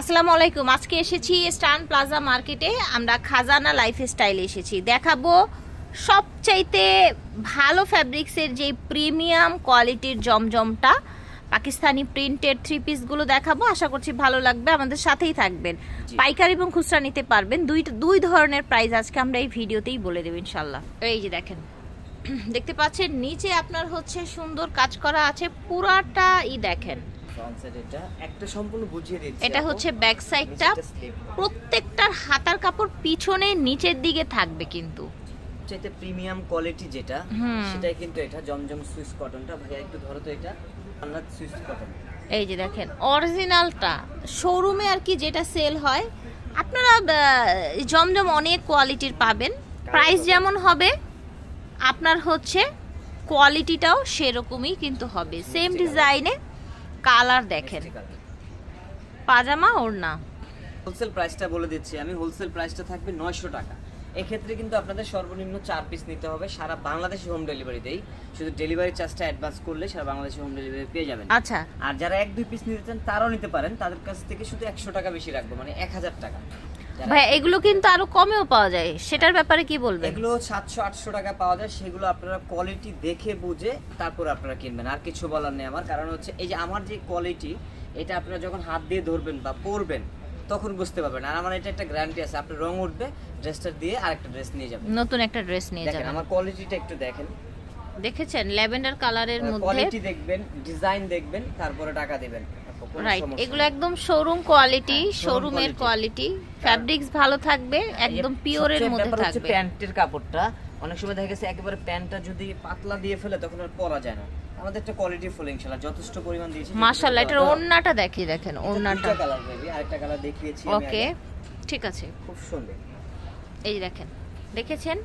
আসসালামু আলাইকুম। আজকে এসেছি স্টান প্লাজা মার্কেটে। আমরা খাজানা লাইফস্টাইলে এসেছি। দেখাবো সবচাইতে ভালো ফ্যাব্রিক্সের যে প্রিমিয়াম কোয়ালিটির জমজমটা, পাকিস্তানি প্রিন্টেড থ্রি পিসগুলো দেখাবো। আশা করছি ভালো লাগবে, আমাদের সাথেই থাকবেন। পাইকারি এবং খুচরা নিতে পারবেন। দুই ধরনের প্রাইস আজকে আমরা এই ভিডিওতেই বলে দেব ইনশাল্লাহ। এই যে দেখেন, দেখতে পাচ্ছেন নিচে আপনার হচ্ছে সুন্দর কাজ করা আছে, পুরাটা দেখেন। এটা হচ্ছে ব্যাক সাইডটা, প্রত্যেকটার হাতার কাপড় পিছনে নিচের দিকে থাকবে, কিন্তু চাইতে প্রিমিয়াম কোয়ালিটি যেটা সেটাই কিন্তু এটা জমজম সুইস কটনটা। ভাইয়া একটু ধরো তো, এটা আন্নাত সুইস কটন। এই যে দেখেন অরিজিনালটা, শোরুমে আর কি যেটা সেল হয়, আপনারা জমজম অনেক কোয়ালিটির পাবেন। প্রাইস যেমন হবে আপনার হচ্ছে কোয়ালিটিটাও সেরকমই কিন্তু হবে। সেম ডিজাইনে কালার দেখেন, পাজামা ওড়না। হোলসেল প্রাইসটা বলে দিচ্ছি আমি, হোলসেল প্রাইসটা থাকবে 900 টাকা। এক্ষেত্রে কিন্তু আপনাদের সর্বনিম্ন 4 পিস নিতে হবে। সারা বাংলাদেশে হোম ডেলিভারি দেই, শুধু ডেলিভারি চার্জটা অ্যাডভান্স করলে সারা বাংলাদেশে হোম ডেলিভারি পেয়ে যাবেন। আচ্ছা, আর যারা 1-2 পিস নিতে চান তারাও নিতে পারেন, তাদের কাছ থেকে শুধু 100 টাকা বেশি রাখবো, মানে 1000 টাকা। ভাই এগুলো কিন্তু আরো কমেও পাওয়া যায়, সেটার ব্যাপারে কি বলবেন? এগুলো 700-800 টাকা পাওয়া যায়, সেগুলো আপনারা কোয়ালিটি দেখে বুঝে তারপর আপনারা কিনবেন। আর কিছু বলার নেই আমার, কারণ হচ্ছে এই যে আমার যে কোয়ালিটি, এটা আপনারা যখন হাত দিয়ে ধরবেন বা পরবেন তখন বুঝতে পারবেন। আর আমার এটা একটা গ্যারান্টি আছে, আপনার রং উঠবে, ড্রেসটা দিয়ে আরেকটা ড্রেস নিয়ে যাবেন, নতুন একটা ড্রেস নিয়ে যাবেন। আমার কোয়ালিটিটা একটু দেখেন, দেখেছেন ল্যাভেন্ডার কালারের মধ্যে কোয়ালিটি দেখবেন, ডিজাইন দেখবেন, তারপরে টাকা দিবেন। রাইট, এগুলো একদম শোরুম কোয়ালিটি, শোরুমের কোয়ালিটি। ফ্যাব্রিক্স ভালো থাকবে, একদম পিওরের মধ্যে থাকবে। প্যান্টের কাপড়টা অনেক সময় দেখা গেছে একেবারে প্যান্টটা যদি পাতলা দিয়ে ফেলে তখন আর পরা যায় না। আমাদের একটা কোয়ালিটি ফুল ইনশাআল্লাহ যথেষ্ট পরিমাণ দিয়েছি। মাশাআল্লাহ, এটার ওড়নাটা দেখিয়ে দেখেন, ওড়নাটা কালার বেবি, আরেকটা কালার দেখিয়েছি আমি। ওকে, ঠিক আছে, খুব সুন্দর। এই দেখেন, দেখেছেন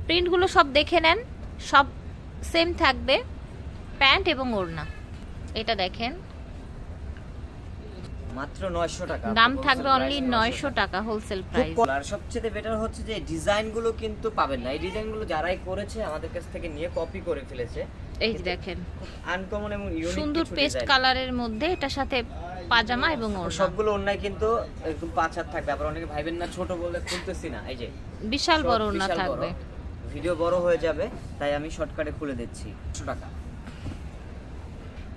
প্রিন্টগুলো সব দেখে নেন, সব সেম থাকবে প্যান্ট এবং ওড়না। এটা দেখেন মাত্র 900 টাকা, দাম থাকবে অনলি 900 টাকা হোলসেল প্রাইস। আর সবচেয়ে বেটার হচ্ছে যে ডিজাইনগুলো কিন্তু পাবেন না, এই ডিজাইনগুলো যারাই করেছে আমাদের কাছ থেকে নিয়ে কপি করে ফেলেছে। এই যে দেখেন আনকমন এবং ইউনিক সুন্দর পেস্ট কালারের মধ্যে, এটার সাথে পাজামা এবং ওড়না। সবগুলো ওড়নায় কিন্তু একদম 5 হাত থাকবে। আবার অনেকে ভাইবেন না ছোট বলে খুলতেছি না, এই যে বিশাল বড় ওড়না থাকবে, ভিডিও বড় হয়ে যাবে তাই আমি শর্টকাটে খুলে দিচ্ছি। 100 টাকা।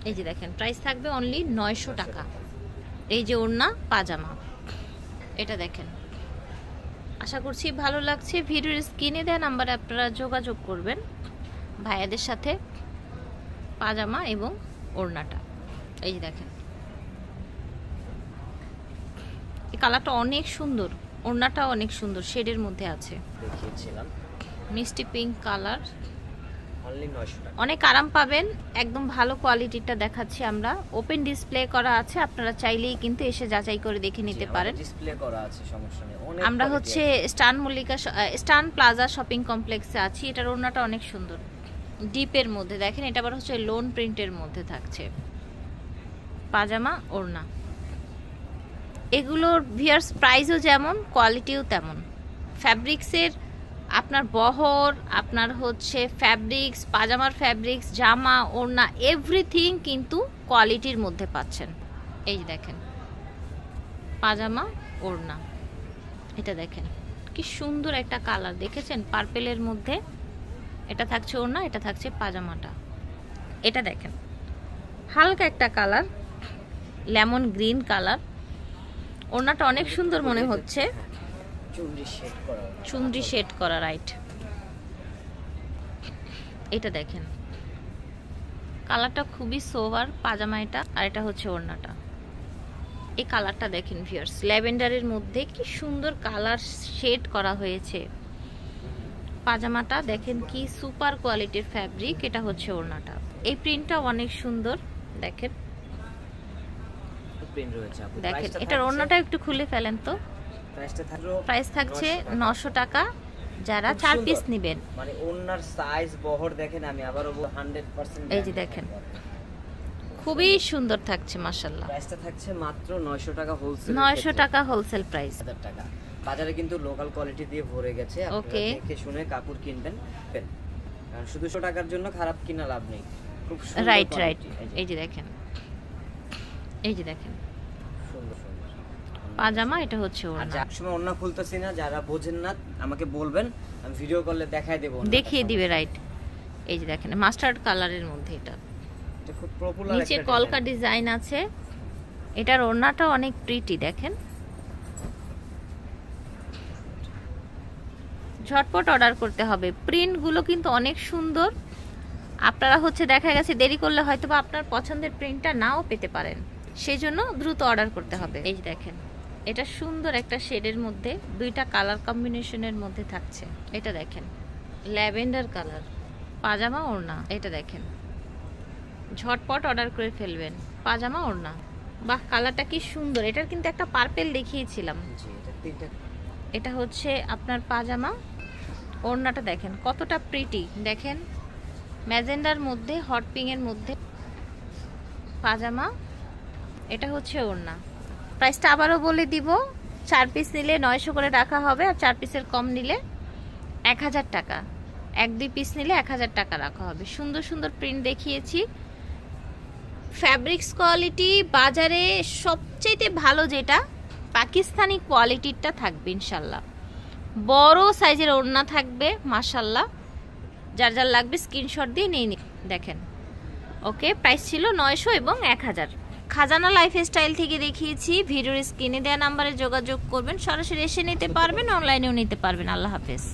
এই যে দেখেন প্রাইস থাকবে অনলি 900 টাকা। এই যে ওড়না পাজামা, এটা দেখেন। আশা করছি ভালো লাগছে। ভিডিওর স্ক্রিনে দেওয়া নাম্বারে আপনারা যোগাযোগ করবেন ভাইয়াদের সাথে। পাজামা এবং ওড়নাটা এই যে দেখেন, এই কালারটা অনেক সুন্দর, ওড়নাটা অনেক সুন্দর, শেডের মধ্যে আছে, দেখিয়েছিলাম মিষ্টি পিঙ্ক কালার। অনলি 900 টাকা, অনেক আরাম পাবেন, একদম ভালো কোয়ালিটিটা দেখাচ্ছি আমরা। ওপেন ডিসপ্লে করা আছে, আপনারা চাইলেই কিন্তু এসে যাচাই করে দেখে নিতে পারেন। ডিসপ্লে করা আছে, সমস্যা নেই। আমরা হচ্ছে স্টান প্লাজা শপিং কমপ্লেক্সে আছি। এটার ওড়নাটা অনেক সুন্দর, ডিপের মধ্যে দেখেন। এটা আবার হচ্ছে লোন প্রিন্টের মধ্যে থাকছে, পাজামা ওড়না। এগুলোর ভিয়ার্স প্রাইসও যেমন, কোয়ালিটিও তেমন। ফ্যাব্রিক্সের আপনার বহর, আপনার হচ্ছে ফ্যাব্রিক্স, পাজামার ফ্যাব্রিক্স, জামা, ওড়না, এভরিথিং কিন্তু কোয়ালিটির মধ্যে পাচ্ছেন। এই যে দেখেন পাজামা ওড়না, এটা দেখেন কি সুন্দর একটা কালার, দেখেছেন পার্পেলের মধ্যে। এটা থাকছে ওড়না, এটা থাকছে পাজামাটা। এটা দেখেন হালকা একটা কালার, লেমন গ্রিন কালার। ওড়নাটা অনেক সুন্দর মনে হচ্ছে, চুনরি শেড করা, রাইট। এটা দেখেন কালারটা খুবই সোভার, পাজামা এটা, আর এটা হচ্ছে ওড়নাটা। এই কালারটা দেখেন ভিউয়ার্স, ল্যাভেন্ডারের মধ্যে কি সুন্দর কালার শেড করা হয়েছে। পাজামাটা দেখেন কি সুপার কোয়ালিটির ফ্যাব্রিক, এটা হচ্ছে ওড়নাটা। এই প্রিন্টটা অনেক সুন্দর, দেখেন দেখেন। এটার ওড়নাটা একটু খুলে ফেলেন তো। প্রাইস থাকছে 900 টাকা যারা 4 পিস নেবেন। মানে ওড়নার সাইজ, বহর দেখেন, আমি আবারও 100%। এই যে দেখেন খুবই সুন্দর থাকছে মাশাআল্লাহ। প্রাইসটা থাকছে মাত্র 900 টাকা হোলসেল, 900 টাকা হোলসেল প্রাইস। 1000 টাকা। বাজারে কিন্তু লোকাল কোয়ালিটি দিয়ে ভরে গেছে, আপনারা দেখে শুনে কাপড় কিনবেন। কারণ শুধু 100 টাকার জন্য খারাপ কিনা লাভ নেই। খুব সুন্দর, রাইট রাইট। এই যে দেখেন, এই যে দেখেন সুন্দর সুন্দর। পাজামা, এটা হচ্ছে আর ওড়না। যার সময় ওড়না খুলতেছি না, যারা বোঝেন না আমাকে বলবেন, আমি ভিডিও করলে দেখাই দেব, দেখিয়ে দিবে। রাইট, এই যে দেখেন মাস্টার্ড কালারের মধ্যে এটা খুব পপুলার, নিচে কলকা ডিজাইন আছে। এটার ওড়নাটাও অনেক প্রিটি, দেখেন। ঝটপট অর্ডার করতে হবে। প্রিন্টগুলো কিন্তু অনেক সুন্দর। আপনারা হচ্ছে দেখা গেছে দেরি করলে হয়তো বা আপনার পছন্দের প্রিন্টটা নাও পেতে পারেন, সেই জন্য দ্রুত অর্ডার করতে হবে। এই যে দেখেন, এটা সুন্দর একটা শেডের মধ্যে, দুইটা কালার কম্বিনেশনের মধ্যে থাকছে। এটা দেখেন ল্যাভেন্ডার কালার, পাজামা ওড়না। এটা দেখেন, ঝটপট অর্ডার করে ফেলবেন, পাজামা ওড়না। বাহ, কালারটা কি সুন্দর। এটার কিন্তু একটা পার্পেল দেখিয়েছিলাম, এটা হচ্ছে আপনার পাজামা। ওড়নাটা দেখেন কতটা প্রিটি, দেখেন ম্যাজেন্ডার মধ্যে, হট পিঙ্কের মধ্যে পাজামা। এটা হচ্ছে ওড়না। প্রাইসটা আবারও বলে দিব, 4 পিস নিলে 900 করে রাখা হবে, আর 4 পিসের কম নিলে 1000 টাকা, 1-2 পিস নিলে 1000 টাকা রাখা হবে। সুন্দর সুন্দর প্রিন্ট দেখিয়েছি। ফ্যাব্রিক্স কোয়ালিটি বাজারে সবচেয়ে ভালো যেটা, পাকিস্তানি কোয়ালিটিরটা থাকবে ইনশাল্লাহ। বড় সাইজের ওড়না থাকবে মাশাল্লাহ। যার যার লাগবে স্ক্রিনশট দিয়ে নিয়ে দেখেন। ওকে, প্রাইস ছিল 900 এবং 1000। খাজানা লাইফস্টাইল থেকে দেখিয়েছি। ভিডিওর স্ক্রিনে দেওয়া নাম্বারে যোগাযোগ করবেন, সরাসরি এসে নিতে পারবেন, অনলাইনেও নিতে পারবেন। আল্লাহ হাফেজ।